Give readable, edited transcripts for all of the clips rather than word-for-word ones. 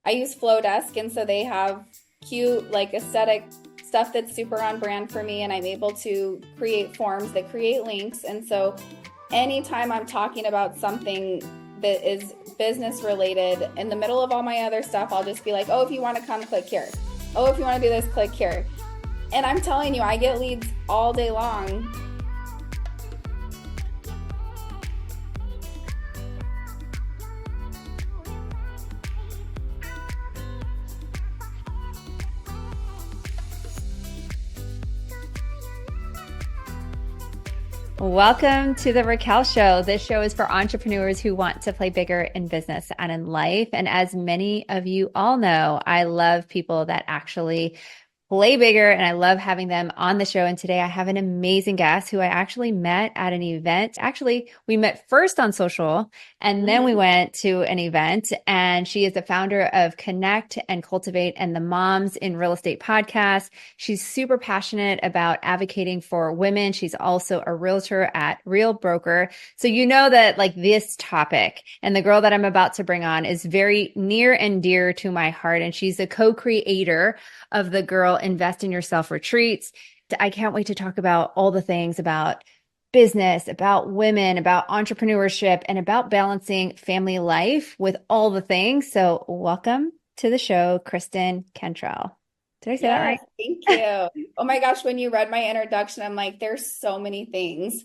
I use Flowdesk, and so they have cute, like aesthetic stuff that's super on brand for me, and I'm able to create forms that create links. And so anytime I'm talking about something that is business related in the middle of all my other stuff, I'll just be like, oh, if you want to come, click here. Oh, if you want to do this, click here. And I'm telling you, I get leads all day long. Welcome to the Raquel Show. This show is for entrepreneurs who want to play bigger in business and in life. And as many of you all know, I love people that actually play bigger, and I love having them on the show. And today I have an amazing guest who I actually met at an event. Actually, we met first on social, and then we went to an event. And she is the founder of Connect and Cultivate and the Moms in Real Estate podcast. She's super passionate about advocating for women. She's also a realtor at Real Broker. So you know that like this topic and the girl that I'm about to bring on is very near and dear to my heart. And she's a co-creator of the Girl Invest in Yourself retreats. I can't wait to talk about all the things about business, about women, about entrepreneurship, and about balancing family life with all the things. So welcome to the show, Kristen Cantrell. Did I say that right? Thank you. Oh my gosh, when you read my introduction, I'm like, there's so many things.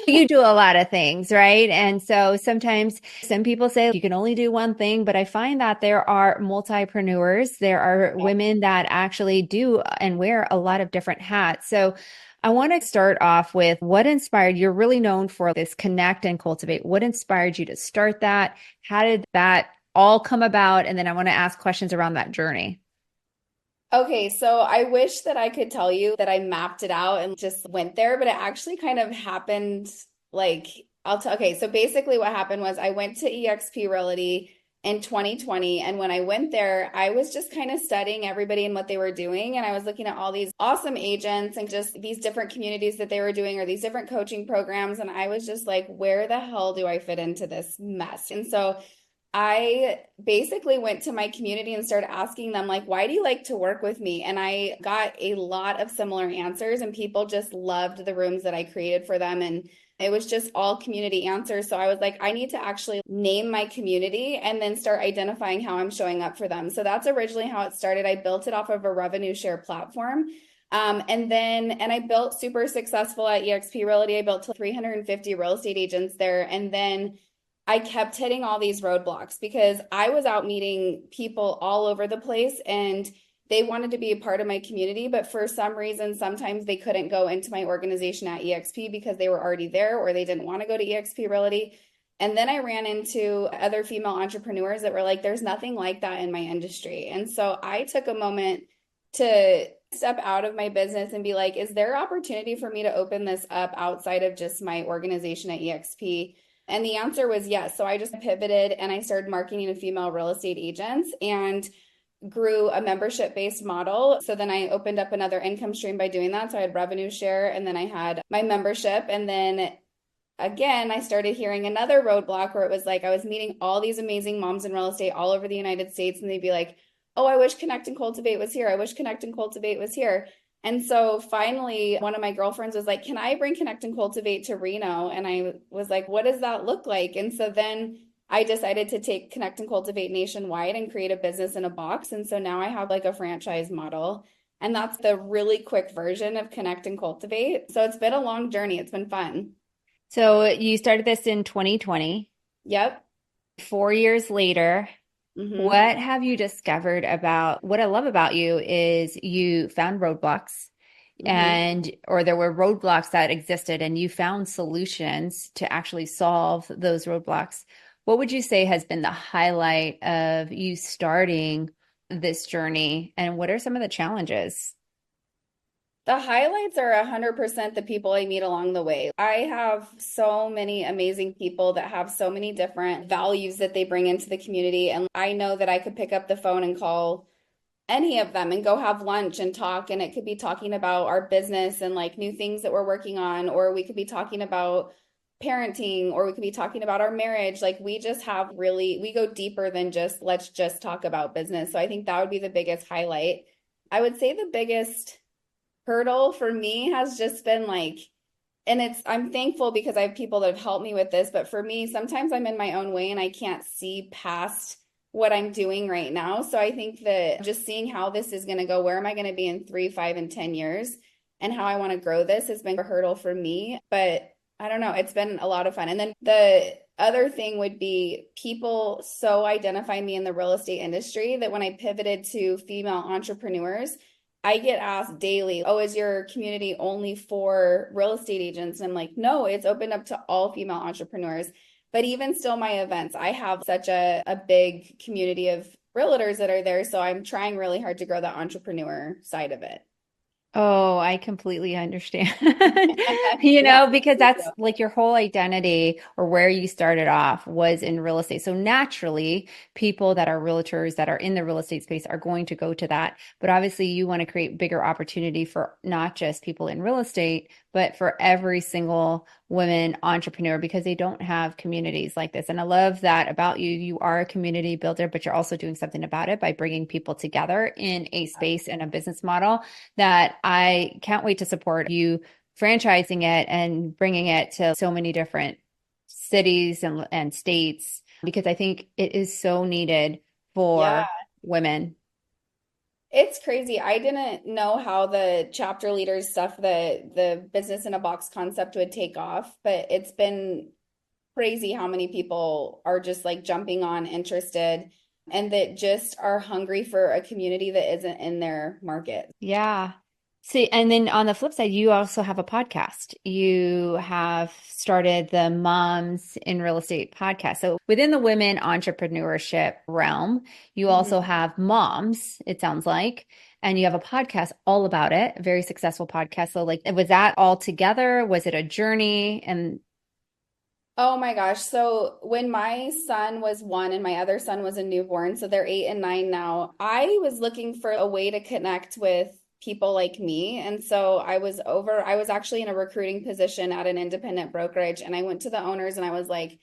You do a lot of things, right? And so sometimes some people say you can only do one thing, but I find that there are multipreneurs. There are women that actually do and wear a lot of different hats. So I want to start off with what inspired, you're really known for this Connect and Cultivate. What inspired you to start that? How did that all come about? And then I want to ask questions around that journey. Okay, so I wish that I could tell you that I mapped it out and just went there, but it actually kind of happened like okay, so basically what happened was I went to eXp Realty in 2020, and when I went there, I was just kind of studying everybody and what they were doing, and I was looking at all these awesome agents and just these different communities that they were doing or these different coaching programs, and I was just like, where the hell do I fit into this mess? And so I basically went to my community and started asking them, like, why do you like to work with me? And I got a lot of similar answers, and people just loved the rooms that I created for them. And it was just all community answers. So I was like, I need to actually name my community and then start identifying how I'm showing up for them. So that's originally how it started. I built it off of a revenue share platform. And I built super successful at eXp Realty. I built to 350 real estate agents there. And then I kept hitting all these roadblocks because I was out meeting people all over the place and they wanted to be a part of my community. But for some reason, sometimes they couldn't go into my organization at eXp because they were already there or they didn't want to go to eXp Realty. And then I ran into other female entrepreneurs that were like, there's nothing like that in my industry. And so I took a moment to step out of my business and be like, is there opportunity for me to open this up outside of just my organization at eXp? And the answer was yes. So I just pivoted and I started marketing to female real estate agents and grew a membership-based model. So then I opened up another income stream by doing that. So I had revenue share and then I had my membership. And then again, I started hearing another roadblock where it was like I was meeting all these amazing moms in real estate all over the United States. And they'd be like, oh, I wish Connect and Cultivate was here. I wish Connect and Cultivate was here. And so finally, one of my girlfriends was like, can I bring Connect and Cultivate to Reno? And I was like, what does that look like? And so then I decided to take Connect and Cultivate nationwide and create a business in a box. And so now I have like a franchise model. And that's the really quick version of Connect and Cultivate. So it's been a long journey. It's been fun. So you started this in 2020. Yep. 4 years later. What have you discovered about what I love about you is you found roadblocks and or there were roadblocks that existed and you found solutions to actually solve those roadblocks. What would you say has been the highlight of you starting this journey and what are some of the challenges? The highlights are 100% the people I meet along the way. I have so many amazing people that have so many different values that they bring into the community. And I know that I could pick up the phone and call any of them and go have lunch and talk. And it could be talking about our business and like new things that we're working on, or we could be talking about parenting, or we could be talking about our marriage. Like we just have really, we go deeper than just let's just talk about business. So I think that would be the biggest highlight. I would say the biggest hurdle for me has just been like, and I'm thankful because I have people that have helped me with this, but for me, sometimes I'm in my own way and I can't see past what I'm doing right now. So I think that just seeing how this is going to go, where am I going to be in 3, 5, and 10 years, and how I want to grow this has been a hurdle for me. But I don't know, it's been a lot of fun. And then the other thing would be people so identify me in the real estate industry that when I pivoted to female entrepreneurs, I get asked daily, oh, is your community only for real estate agents? And I'm like, no, it's opened up to all female entrepreneurs. But even still, my events, I have such a big community of realtors that are there. So I'm trying really hard to grow the entrepreneur side of it. Oh, I completely understand. Yeah. Because that's like your whole identity or where you started off was in real estate. So naturally, people that are realtors that are in the real estate space are going to go to that. But obviously, you want to create bigger opportunity for not just people in real estate, but for every single women entrepreneur because they don't have communities like this. And I love that about you. You are a community builder, but you're also doing something about it by bringing people together in a space and a business model that I can't wait to support you franchising it and bringing it to so many different cities and states because I think it is so needed Yeah. for women. It's crazy. I didn't know how the chapter leaders stuff, the business in a box concept would take off, but it's been crazy how many people are just like jumping on, interested, and that just are hungry for a community that isn't in their market. Yeah. See, and then on the flip side, you also have a podcast. You have started the Moms in Real Estate podcast. So within the women entrepreneurship realm, you also Mhm. have moms, it sounds like, and you have a podcast all about it, a very successful podcast. So like, was that all together? Was it a journey? And Oh my gosh. So when my son was 1 and my other son was a newborn, so they're 8 and 9 now, I was looking for a way to connect with people like me. And so I was actually in a recruiting position at an independent brokerage, and I went to the owners and I was like,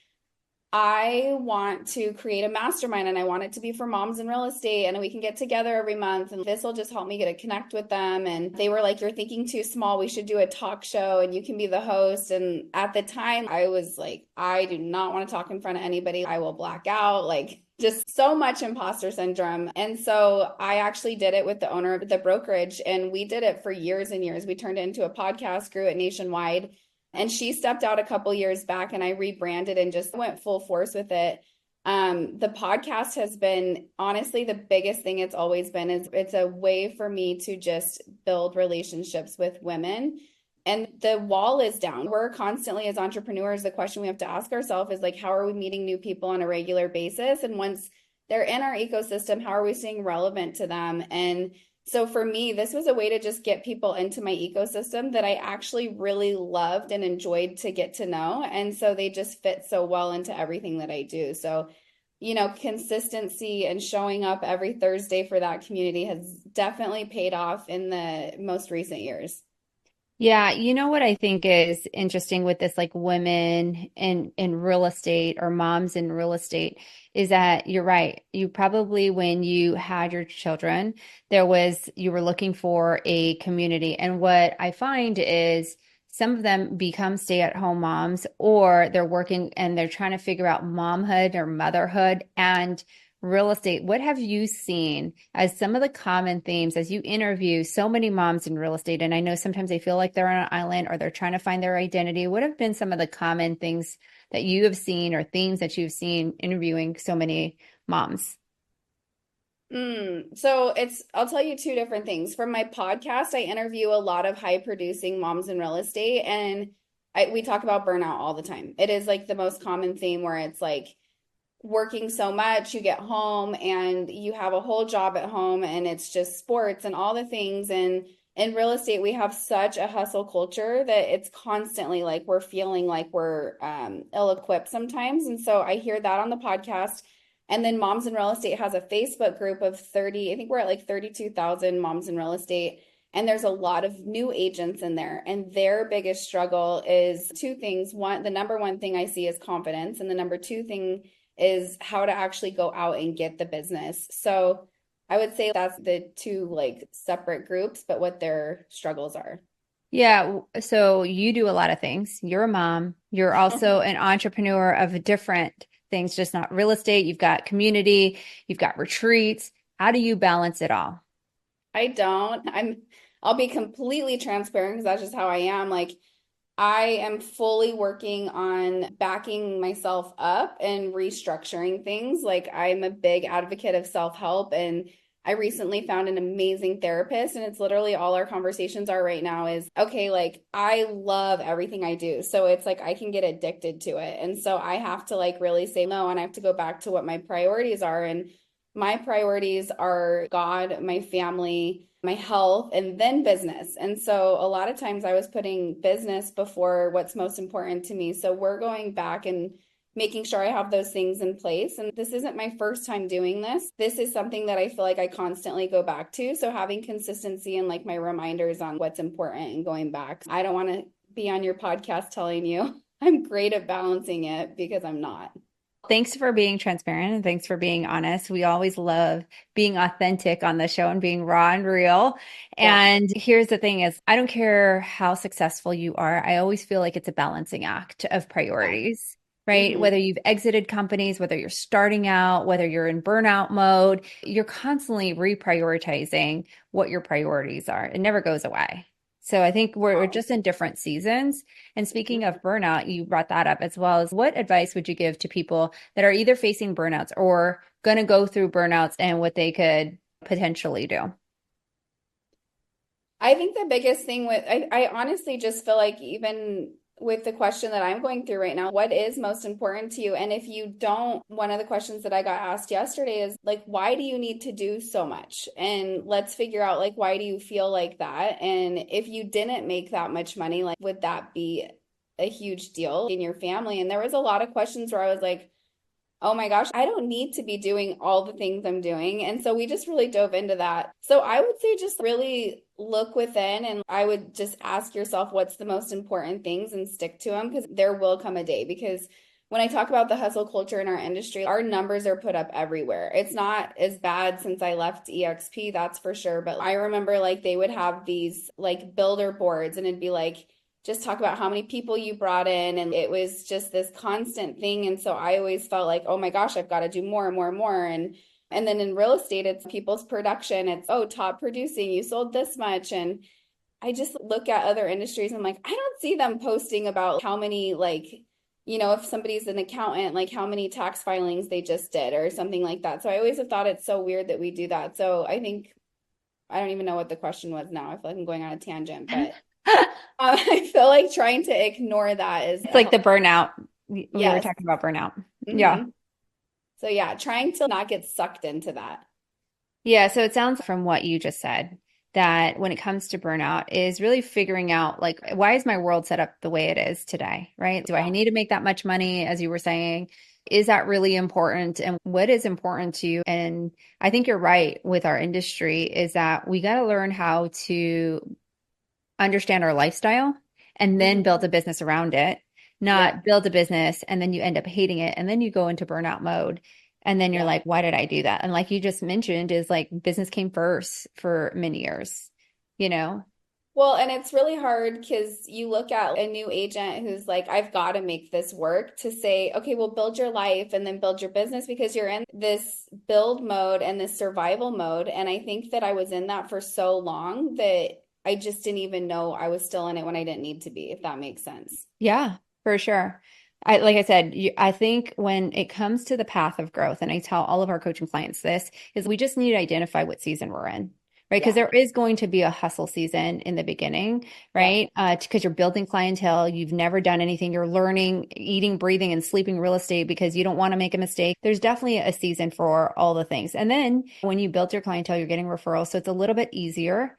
I want to create a mastermind and I want it to be for moms in real estate and we can get together every month and this will just help me get to connect with them. And they were like, you're thinking too small. We should do a talk show and you can be the host. And at the time, I was like, I do not want to talk in front of anybody. I will black out. Like, just so much imposter syndrome. And so I actually did it with the owner of the brokerage and we did it for years and years. We turned it into a podcast, grew it nationwide. And she stepped out a couple years back and I rebranded and just went full force with it. The podcast has been honestly the biggest thing it's always been is it's a way for me to just build relationships with women. And the wall is down. We're constantly, as entrepreneurs, the question we have to ask ourselves is like, how are we meeting new people on a regular basis? And once they're in our ecosystem, how are we staying relevant to them? And so for me, this was a way to just get people into my ecosystem that I actually really loved and enjoyed to get to know. And so they just fit so well into everything that I do. So, consistency and showing up every Thursday for that community has definitely paid off in the most recent years. yeah, you know what I think is interesting with this, like women in real estate or moms in real estate, is that you're right. You probably, when you had your children, you were looking for a community. And what I find is some of them become stay-at-home moms, or they're working and they're trying to figure out momhood or motherhood and real estate. What have you seen as some of the common themes as you interview so many moms in real estate? And I know sometimes they feel like they're on an island or they're trying to find their identity. What have been some of the common things that you have seen or themes that you've seen interviewing so many moms? So I'll tell you two different things. From my podcast, I interview a lot of high producing moms in real estate, and we talk about burnout all the time. It is like the most common theme where it's like, working so much, you get home and you have a whole job at home and it's just sports and all the things. And in real estate, we have such a hustle culture that it's constantly like we're feeling like we're ill-equipped sometimes. And so I hear that on the podcast. And then Moms in Real Estate has a Facebook group of 30, I think we're at like 32,000 moms in real estate. And there's a lot of new agents in there. And their biggest struggle is two things. One, the number one thing I see is confidence. And the number two thing is how to actually go out and get the business. So I would say that's the two like separate groups, but what their struggles are. Yeah, so you do a lot of things. You're a mom. You're also an entrepreneur of different things, just not real estate. You've got community, you've got retreats. How do you balance it all? I don't. I'll be completely transparent because that's just how I am. Like I am fully working on backing myself up and restructuring things. Like I'm a big advocate of self-help, and I recently found an amazing therapist, and it's literally all our conversations are right now is okay, like I love everything I do. So it's like I can get addicted to it. And so I have to like really say no, and I have to go back to what my priorities are. And my priorities are God, my family, my health, and then business. And so a lot of times I was putting business before what's most important to me. So we're going back and making sure I have those things in place. And this isn't my first time doing this. This is something that I feel like I constantly go back to. So having consistency and like my reminders on what's important and going back. I don't want to be on your podcast telling you I'm great at balancing it because I'm not. Thanks for being transparent and thanks for being honest. We always love being authentic on the show and being raw and real. Yeah. And here's the thing is, I don't care how successful you are. I always feel like it's a balancing act of Yeah. priorities, right? Mm-hmm. Whether you've exited companies, whether you're starting out, whether you're in burnout mode, you're constantly reprioritizing what your priorities are. It never goes away. So I think we're just in different seasons. And speaking of burnout, you brought that up as well as what advice would you give to people that are either facing burnouts or going to go through burnouts and what they could potentially do? I think the biggest thing I honestly just feel like even with the question that I'm going through right now, what is most important to you? And if you don't, one of the questions that I got asked yesterday is like, why do you need to do so much? And let's figure out like, why do you feel like that? And if you didn't make that much money, like, would that be a huge deal in your family? And there was a lot of questions where I was like, oh my gosh, I don't need to be doing all the things I'm doing. And so we just really dove into that. So I would say just really look within, and I would just ask yourself what's the most important things and stick to them because there will come a day. Because when I talk about the hustle culture in our industry, our numbers are put up everywhere. It's not as bad since I left EXP, that's for sure. But I remember like they would have these like builder boards and it'd be like, just talk about how many people you brought in. And it was just this constant thing. And so I always felt like, oh my gosh, I've got to do more and more and more. And then in real estate, it's people's production. It's, oh, top producing, you sold this much. And I just look at other industries and I'm like, I don't see them posting about how many, like, if somebody's an accountant, like how many tax filings they just did or something like that. So I always have thought it's so weird that we do that. So I think, I don't even know what the question was now. I feel like I'm going on a tangent, but I feel like trying to ignore that is It's like the burnout. We were yes. talking about burnout. Yeah. Hmm. So yeah, trying to not get sucked into that. Yeah, so it sounds from what you just said that when it comes to burnout is really figuring out like why is my world set up the way it is today, right? Do I Yeah. need to make that much money as you were saying? Is that really important and what is important to you? And I think you're right with our industry is that we got to learn how to understand our lifestyle and then Hmm. build a business around it, Yep. not build a business and then you end up hating it and then you go into burnout mode. And then you're Yeah. like, why did I do that? And like you just mentioned, is like business came first for many years, you know? Well, and it's really hard because you look at a new agent who's like, I've got to make this work to say, okay, well, build your life and then build your business because you're in this build mode and this survival mode. And I think that I was in that for so long that I just didn't even know I was still in it when I didn't need to be, if that makes sense. Yeah, for sure. Like I said, I think when it comes to the path of growth, and I tell all of our coaching clients this, is we just need to identify what season we're in, right? Because Yeah. there is going to be a hustle season in the beginning, Yep. right? Because you're building clientele, you've never done anything, you're learning, eating, breathing, and sleeping real estate because you don't want to make a mistake. There's definitely a season for all the things. And then when you build your clientele, you're getting referrals. So it's a little bit easier,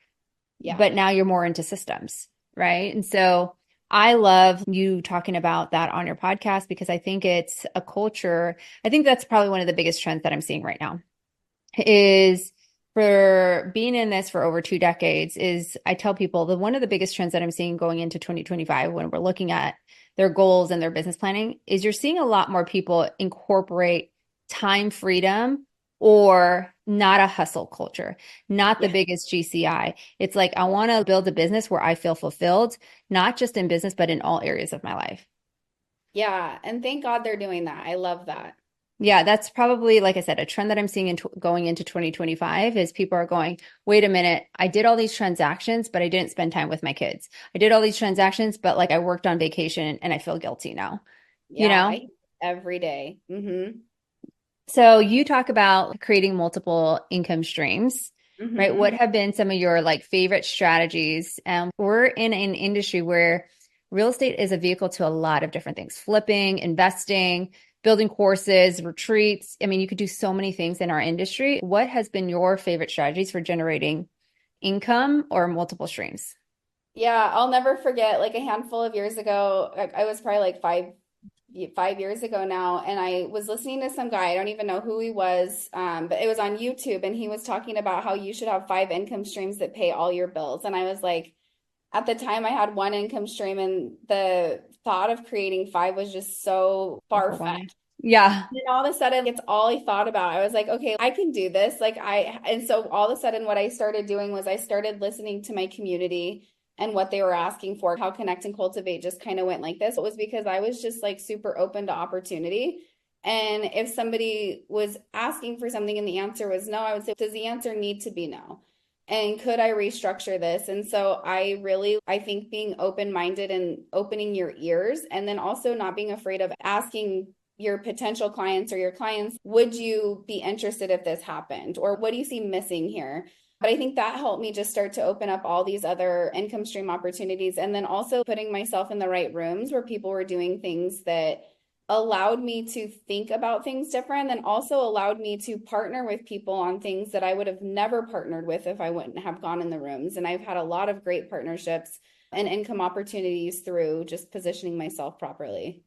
Yeah. but now you're more into systems, right? And so I love you talking about that on your podcast because I think it's a culture. I think that's probably one of the biggest trends that I'm seeing right now is for being in this for over 2 decades is I tell people that one of the biggest trends that I'm seeing going into 2025 when we're looking at their goals and their business planning is you're seeing a lot more people incorporate time freedom or not a hustle culture, not the Yeah. biggest GCI. It's like I want to build a business where I feel fulfilled, not just in business, but in all areas of my life. Yeah. And thank God they're doing that. I love that. Yeah, that's probably, like I said, a trend that I'm seeing in going into 2025 is people are going, wait a minute, I did all these transactions, but I didn't spend time with my kids. I did all these transactions, but like I worked on vacation and I feel guilty now, you Yeah. know? I every day. So you talk about creating multiple income streams, right? What Mm-hmm. have been some of your like favorite strategies? We're in an industry where real estate is a vehicle to a lot of different things, flipping, investing, building courses, retreats. I mean, you could do so many things in our industry. What has been your favorite strategies for generating income or multiple streams? Yeah, I'll never forget like a handful of years ago, I was probably like 5 years ago now, and I was listening to some guy, I don't even know who he was, but it was on YouTube, and he was talking about how you should have five income streams that pay all your bills. And I was like, at the time I had one income stream, and the thought of creating five was just so Overwhelming. far-fetched. Yeah. And all of a sudden, it's all I thought about. I was like, okay, I can do this. And so all of a sudden, what I started doing was I started listening to my community and what they were asking for, how Connect and Cultivate just kind of went like this. It was because I was just like super open to opportunity. And if somebody was asking for something and the answer was no, I would say, does the answer need to be no? And could I restructure this? And so I think being open-minded and opening your ears, and then also not being afraid of asking your potential clients or your clients, would you be interested if this happened? Or what do you see missing here? But I think that helped me just start to open up all these other income stream opportunities. And then also putting myself in the right rooms where people were doing things that allowed me to think about things different, and also allowed me to partner with people on things that I would have never partnered with if I wouldn't have gone in the rooms. And I've had a lot of great partnerships and income opportunities through just positioning myself properly.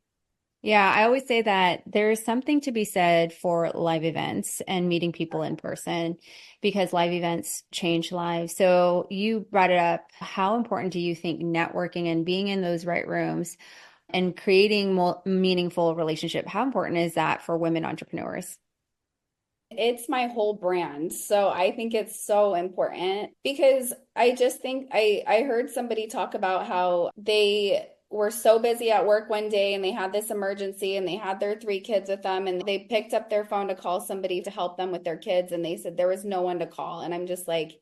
Yeah, I always say that there's something to be said for live events and meeting people in person because live events change lives. So you brought it up. How important do you think networking and being in those right rooms and creating more meaningful relationship, how important is that for women entrepreneurs? It's my whole brand. So I think it's so important because I just think I heard somebody talk about how they were so busy at work one day and they had this emergency and they had their three kids with them, and they picked up their phone to call somebody to help them with their kids, and they said there was no one to call. And I'm just like,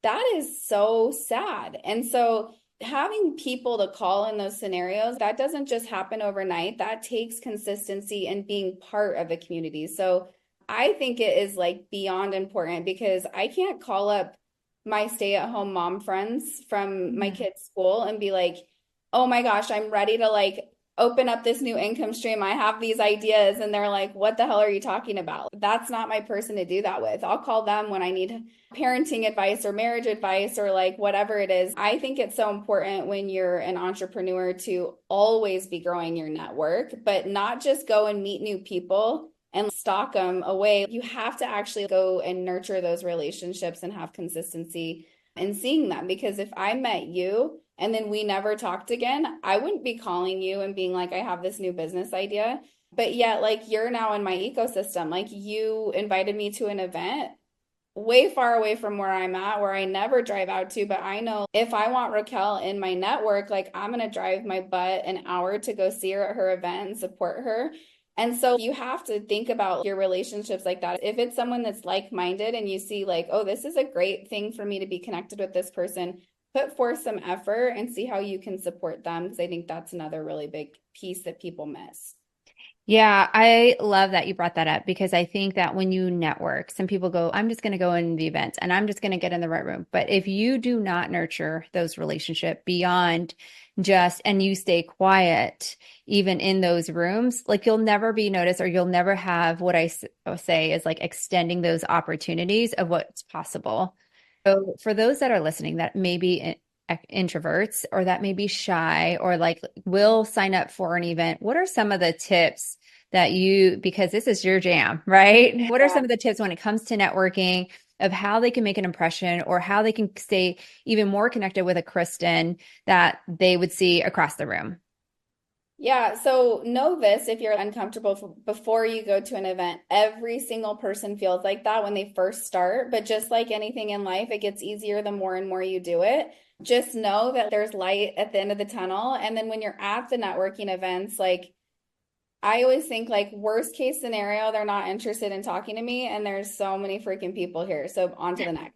that is so sad. And so having people to call in those scenarios, that doesn't just happen overnight. That takes consistency and being part of a community. So I think it is like beyond important because I can't call up my stay-at-home mom friends from my Mhm. kids' school and be like, "Oh my gosh, I'm ready to like open up this new income stream. I have these ideas." And they're like, "What the hell are you talking about?" That's not my person to do that with. I'll call them when I need parenting advice or marriage advice or like whatever it is. I think it's so important when you're an entrepreneur to always be growing your network, but not just go and meet new people and stock them away. You have to actually go and nurture those relationships and have consistency in seeing them. Because if I met you and then we never talked again, I wouldn't be calling you and being like, I have this new business idea. But yet, like, you're now in my ecosystem. Like, you invited me to an event way far away from where I'm at, where I never drive out to. But I know if I want Raquel in my network, like I'm going to drive my butt an hour to go see her at her event and support her. And so you have to think about your relationships like that. If it's someone that's like-minded and you see like, oh, this is a great thing for me to be connected with this person, put forth some effort and see how you can support them. Because I think that's another really big piece that people miss. Yeah, I love that you brought that up because I think that when you network, some people go, I'm just going to go in the event and I'm just going to get in the right room. But if you do not nurture those relationships beyond just, and you stay quiet, even in those rooms, like you'll never be noticed or you'll never have what say is like extending those opportunities of what's possible. So for those that are listening that may be introverts or that may be shy or like will sign up for an event, what are some of the tips that you, because this is your jam, right? What are Yeah. some of the tips when it comes to networking of how they can make an impression or how they can stay even more connected with a Kristen that they would see across the room? Yeah, so know this if you're uncomfortable before you go to an event. Every single person feels like that when they first start, but just like anything in life, it gets easier the more and more you do it. Just know that there's light at the end of the tunnel. And then when you're at the networking events, like I always think like worst case scenario, they're not interested in talking to me, and there's so many freaking people here. So on to the next.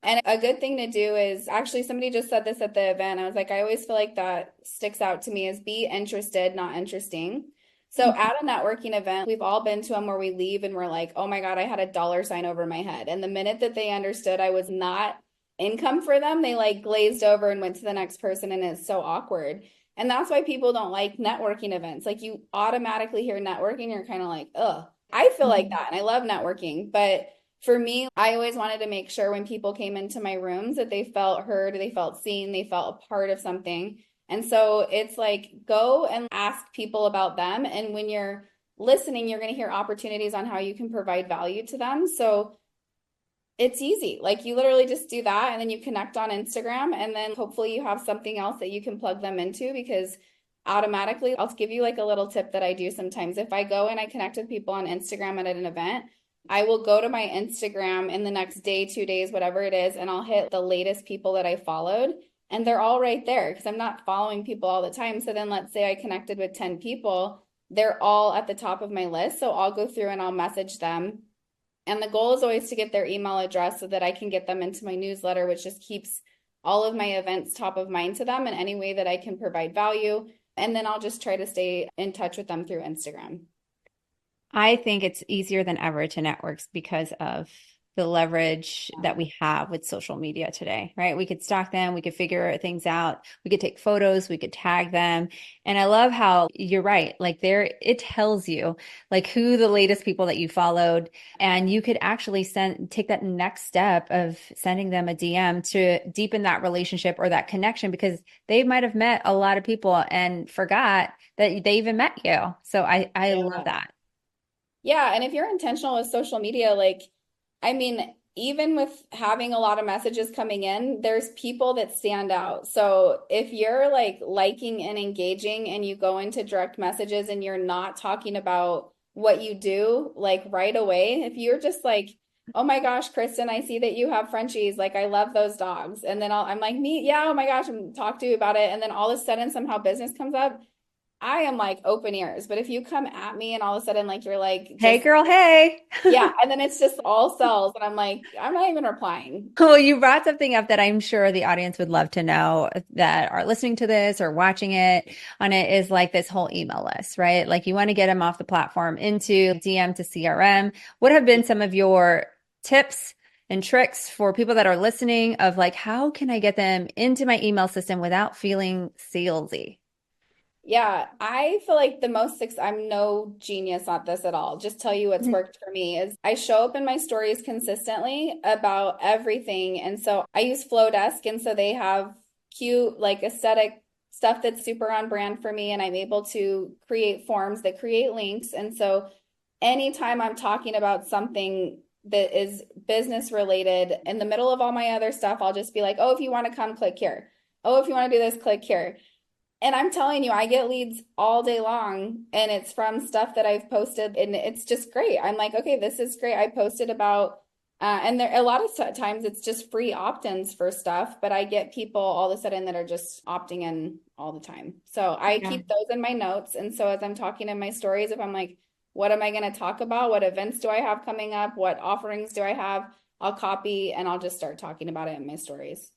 And a good thing to do is actually somebody just said this at the event. I was like, I always feel like that sticks out to me is be interested, not interesting. So at a networking event, we've all been to them where we leave and we're like, oh my God, I had a dollar sign over my head. And the minute that they understood I was not income for them, they like glazed over and went to the next person. And it's so awkward. And that's why people don't like networking events. Like you automatically hear networking, you're kind of like, ugh. I feel like Mhm. that and I love networking, but for me, I always wanted to make sure when people came into my rooms that they felt heard, they felt seen, they felt a part of something. And so it's like go and ask people about them. And when you're listening, you're going to hear opportunities on how you can provide value to them. So it's easy. Like you literally just do that and then you connect on Instagram and then hopefully you have something else that you can plug them into because automatically I'll give you like a little tip that I do sometimes. If I go and I connect with people on Instagram at an event, I will go to my Instagram in the next day, 2 days, whatever it is, and I'll hit the latest people that I followed. And they're all right there because I'm not following people all the time. So then let's say I connected with 10 people, they're all at the top of my list. So I'll go through and I'll message them and the goal is always to get their email address so that I can get them into my newsletter, which just keeps all of my events top of mind to them in any way that I can provide value. And then I'll just try to stay in touch with them through Instagram. I think it's easier than ever to network because of the leverage that we have with social media today, right? We could stalk them, we could figure things out, we could take photos, we could tag them. And I love how you're right. Like there, it tells you like who the latest people that you followed, and you could actually take that next step of sending them a DM to deepen that relationship or that connection because they might have met a lot of people and forgot that they even met you. So I love Yeah. that. Yeah, and if you're intentional with social media, like, I mean, even with having a lot of messages coming in, there's people that stand out. So if you're like liking and engaging and you go into direct messages and you're not talking about what you do like right away, if you're just like, oh my gosh, Kristen, I see that you have Frenchies. Like, I love those dogs. And then I'm like, me, yeah, oh my gosh, I'm talk to you about it. And then all of a sudden, somehow business comes up. I am like open ears, but if you come at me and all of a sudden like you're like Hey, just girl, hey. yeah, and then it's just all cells and I'm like I'm not even replying. Well, you brought something up that I'm sure the audience would love to know that are listening to this or watching it on it is like this whole email list, right? Like you want to get them off the platform into DM to CRM. What have been some of your tips and tricks for people that are listening of like, how can I get them into my email system without feeling salesy? Yeah, I feel like I'm no genius at this at all. Just tell you what's worked for me is I show up in my stories consistently about everything. And so I use Flowdesk and so they have cute like aesthetic stuff that's super on brand for me and I'm able to create forms that create links. And so anytime I'm talking about something that is business related in the middle of all my other stuff, I'll just be like, "Oh, if you want to come click here. Oh, if you want to do this, click here." And I'm telling you, I get leads all day long, and it's from stuff that I've posted, and it's just great. I'm like, okay, this is great. I posted about, and there a lot of times it's just free opt-ins for stuff, but I get people all of a sudden that are just opting in all the time. So I Yeah. keep those in my notes, and so as I'm talking in my stories, if I'm like, what am I going to talk about? What events do I have coming up? What offerings do I have? I'll copy and I'll just start talking about it in my stories.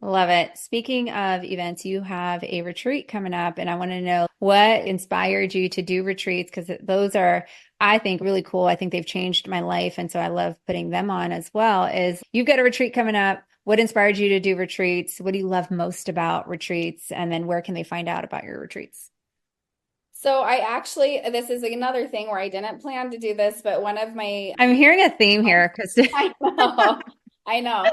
Love it. Speaking of events, you have a retreat coming up, and I want to know what inspired you to do retreats because those are, I think, really cool. I think they've changed my life, and so I love putting them on as well. Is you've got a retreat coming up. What inspired you to do retreats? What do you love most about retreats? And then where can they find out about your retreats? So I actually, this is another thing where I didn't plan to do this, but one of my, I'm hearing a theme here, Kristen. I know. I know.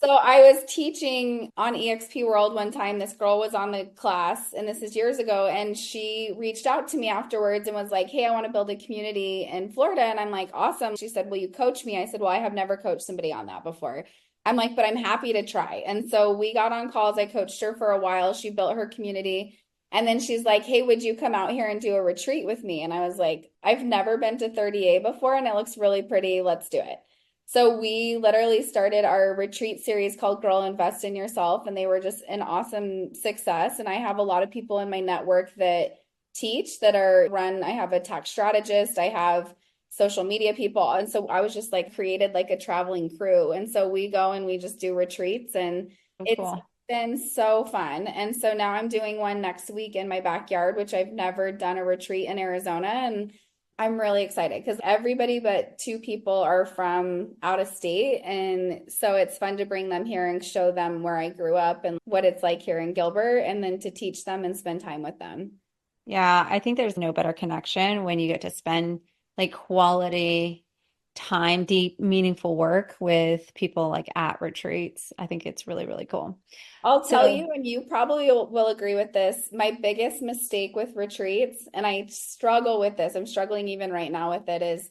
So I was teaching on EXP World one time. This girl was on the class, and this is years ago, and she reached out to me afterwards and was like, "Hey, I want to build a community in Florida." And I'm like, "Awesome." She said, "Will you coach me?" I said, "Well, I have never coached somebody on that before." I'm like, "But I'm happy to try." And so we got on calls. I coached her for a while. She built her community. And then she's like, "Hey, would you come out here and do a retreat with me?" And I was like, "I've never been to 30A before, and it looks really pretty. Let's do it." So we literally started our retreat series called Girl Invest in Yourself, and they were just an awesome success. And I have a lot of people in my network that teach that are run. I have a tax strategist, I have social media people. And so I was just like created like a traveling crew. And so we go and we just do retreats, and So it's cool. been so fun. And so now I'm doing one next week in my backyard, which I've never done a retreat in Arizona. And I'm really excited because everybody but two people are from out of state. And so it's fun to bring them here and show them where I grew up and what it's like here in Gilbert, and then to teach them and spend time with them. Yeah, I think there's no better connection when you get to spend like quality time, deep, meaningful work with people like at retreats. I think it's really, really cool. I'll tell So, you, and you probably will agree with this. My biggest mistake with retreats, and I struggle with this, I'm struggling even right now with it, is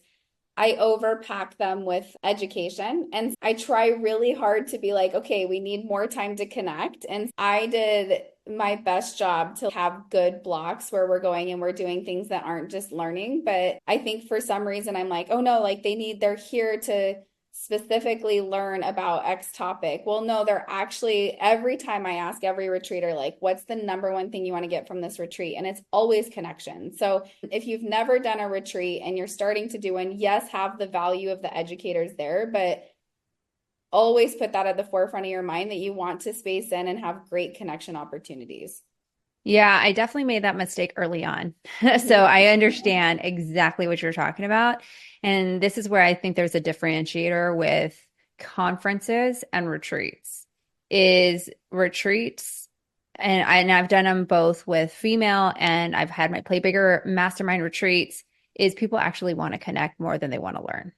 I overpack them with education. And I try really hard to be like, okay, we need more time to connect. And I did my best job to have good blocks where we're going and we're doing things that aren't just learning. But I think for some reason, I'm like, oh no, like they're here to specifically learn about X topic. Well, no, they're actually, every time I ask every retreater, like, what's the number one thing you want to get from this retreat? And it's always connection. So if you've never done a retreat and you're starting to do one, yes, have the value of the educators there, but always put that at the forefront of your mind that you want to space in and have great connection opportunities. yeah, I definitely made that mistake early on. So I understand exactly what you're talking about. And this is where I think there's a differentiator with conferences and retreats. Is retreats, and I've done them both with female and I've had my Play Bigger mastermind retreats, is people actually want to connect more than they want to learn.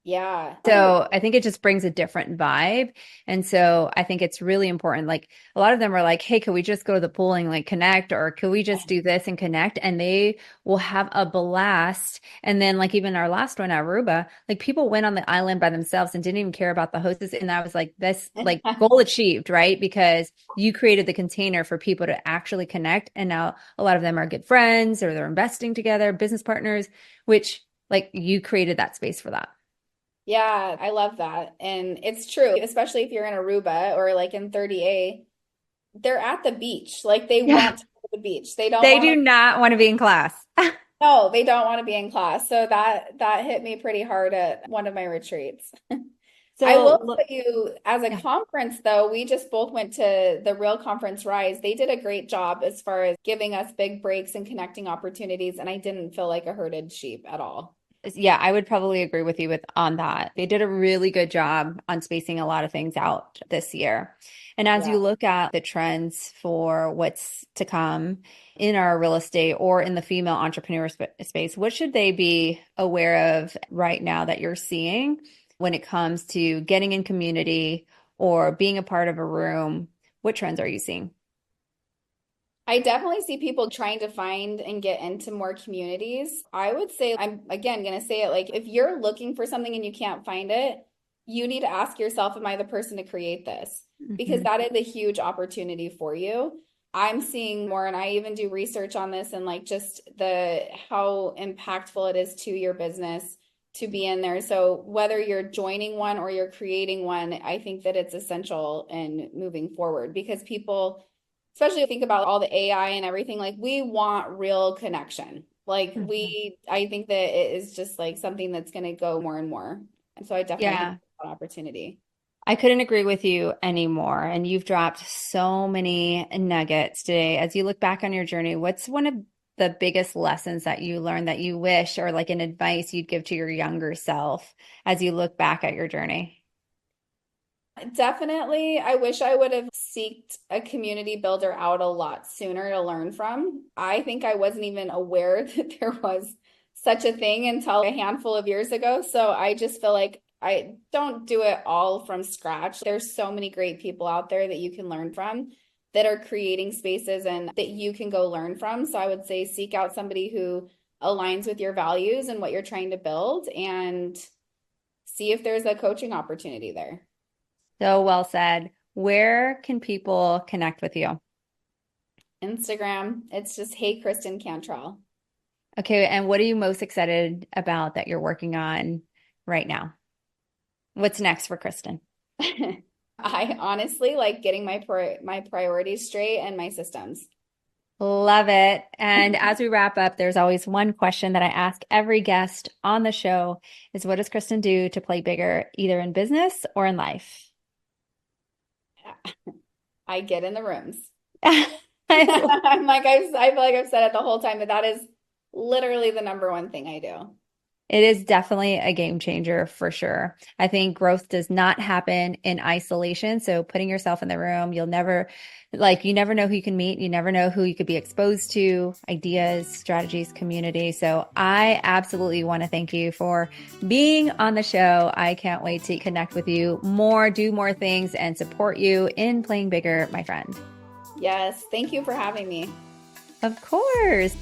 Yeah. So I think it just brings a different vibe. And so I think it's really important. Like a lot of them are like, hey, could we just go to the pool and like connect? Or could we just do this and connect? And they will have a blast. And then like even our last one, Aruba, like people went on the island by themselves and didn't even care about the hostess. And I was like, this like goal achieved, right? Because you created the container for people to actually connect. And now a lot of them are good friends or they're investing together, business partners, which like you created that space for that. Yeah, I love that. And it's true, especially if you're in Aruba or like in 30A, they're at the beach. Like they Yeah. want to go to the beach. They don't They want do to, not want to be in class. no, they don't want to be in class. So that hit me pretty hard at one of my retreats. I So, will look, put you as a yeah. conference, though. We just both went to the Real Conference Rise. They did a great job as far as giving us big breaks and connecting opportunities, and I didn't feel like a herded sheep at all. Yeah, I would probably agree with you with on that. They did a really good job on spacing a lot of things out this year. And as you Yeah. look at the trends for what's to come in our real estate or in the female entrepreneur space, what should they be aware of right now that you're seeing when it comes to getting in community or being a part of a room? What trends are you seeing? I definitely see people trying to find and get into more communities. I would say, I'm again going to say it like if you're looking for something and you can't find it, you need to ask yourself, am I the person to create this? Because Mhm. that is a huge opportunity for you. I'm seeing more, and I even do research on this and like just the how impactful it is to your business to be in there. So whether you're joining one or you're creating one, I think that it's essential in moving forward because people especially think about all the AI and everything, like we want real connection. Mhm. I think that it is just like something that's going to go more and more. And so I definitely think Yeah. it's an opportunity. I couldn't agree with you anymore. And you've dropped so many nuggets today. As you look back on your journey, what's one of the biggest lessons that you learned that you wish, or like an advice you'd give to your younger self as you look back at your journey? Definitely, I wish I would have seeked a community builder out a lot sooner to learn from. I think I wasn't even aware that there was such a thing until a handful of years ago. So I just feel like I don't do it all from scratch. There's so many great people out there that you can learn from that are creating spaces and that you can go learn from. So I would say seek out somebody who aligns with your values and what you're trying to build and see if there's a coaching opportunity there. So well said. Where can people connect with you? Instagram, it's just, hey, Kristen Cantrell. Okay, and what are you most excited about that you're working on right now? What's next for Kristen? I honestly like getting my priorities straight and my systems. Love it. And as we wrap up, there's always one question that I ask every guest on the show is what does Kristen do to play bigger, either in business or in life? I get in the rooms. I I feel like I've said it the whole time, but that is literally the number one thing I do. It is definitely a game changer for sure. I think growth does not happen in isolation. So putting yourself in the room, you never know who you can meet. You never know who you could be exposed to, ideas, strategies, community. So I absolutely want to thank you for being on the show. I can't wait to connect with you more, do more things, and support you in playing bigger, my friend. Yes, thank you for having me. Of course.